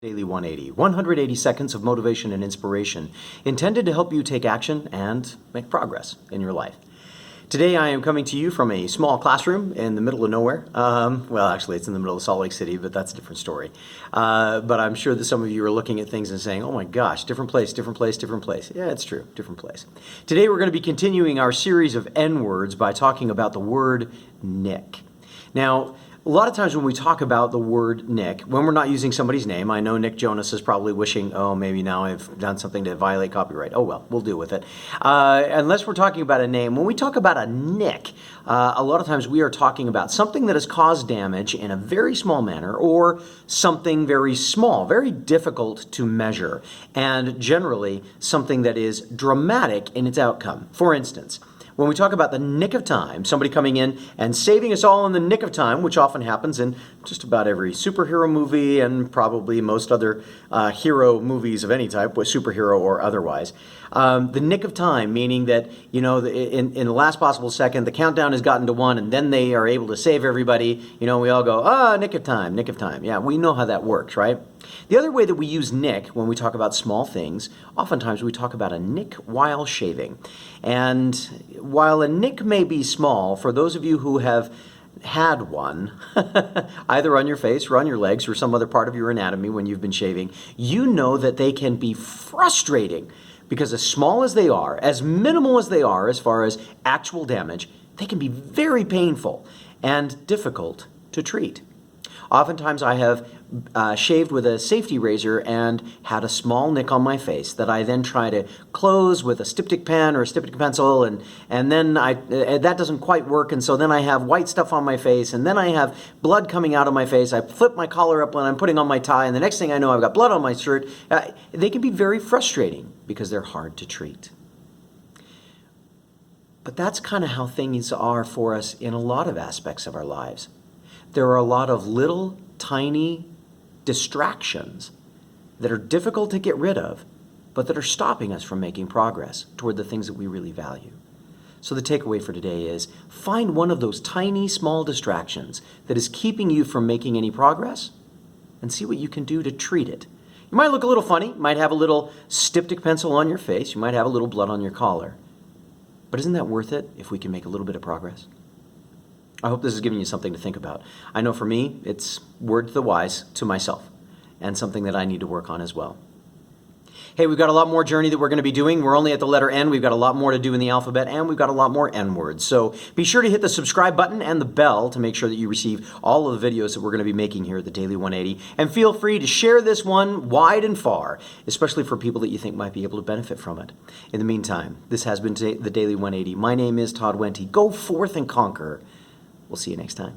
Daily 180, 180 seconds of motivation and inspiration intended to help you take action and make progress in your life. Today I am coming to you from a small classroom in the middle of nowhere. Well, actually it's in the middle of Salt Lake City, but that's a different story. But I'm sure that some of you are looking at things and saying, oh my gosh, different place, different place, different place. Yeah, it's true, different place. Today we're going to be continuing our series of N-words by talking about the word Nick. Now, a lot of times when we talk about the word Nick, when we're not using somebody's name, I know Nick Jonas is probably wishing, oh, maybe now I've done something to violate copyright. Oh, well, we'll deal with it. Unless we're talking about a name, when we talk about a nick, a lot of times we are talking about something that has caused damage in a very small manner or something very small, very difficult to measure, and generally something that is dramatic in its outcome. For instance, when we talk about the nick of time, somebody coming in and saving us all in the nick of time, which often happens in just about every superhero movie and probably most other hero movies of any type, superhero or otherwise. The nick of time, meaning that, you know, in the last possible second, the countdown has gotten to 1 and then they are able to save everybody. You know, we all go, ah, nick of time, nick of time. Yeah, we know how that works, right? The other way that we use nick when we talk about small things, oftentimes we talk about a nick while shaving. And while a nick may be small, for those of you who have had one, either on your face or on your legs or some other part of your anatomy when you've been shaving, you know that they can be frustrating because as small as they are, as minimal as they are as far as actual damage, they can be very painful and difficult to treat. Oftentimes I have shaved with a safety razor and had a small nick on my face that I then try to close with a styptic pen or a styptic pencil, and then that doesn't quite work, and so then I have white stuff on my face, and then I have blood coming out of my face. I flip my collar up when I'm putting on my tie, and the next thing I know I've got blood on my shirt. They can be very frustrating because they're hard to treat. But that's kind of how things are for us in a lot of aspects of our lives. There are a lot of little, tiny distractions that are difficult to get rid of, but that are stopping us from making progress toward the things that we really value. So the takeaway for today is find one of those tiny, small distractions that is keeping you from making any progress and see what you can do to treat it. You might look a little funny, you might have a little styptic pencil on your face, you might have a little blood on your collar, but isn't that worth it if we can make a little bit of progress? I hope this is giving you something to think about. I know for me, it's word to the wise to myself and something that I need to work on as well. Hey, we've got a lot more journey that we're going to be doing. We're only at the letter N. We've got a lot more to do in the alphabet, and we've got a lot more N-words. So be sure to hit the subscribe button and the bell to make sure that you receive all of the videos that we're going to be making here at the Daily 180. And feel free to share this one wide and far, especially for people that you think might be able to benefit from it. In the meantime, this has been the Daily 180. My name is Todd Wente. Go forth and conquer. We'll see you next time.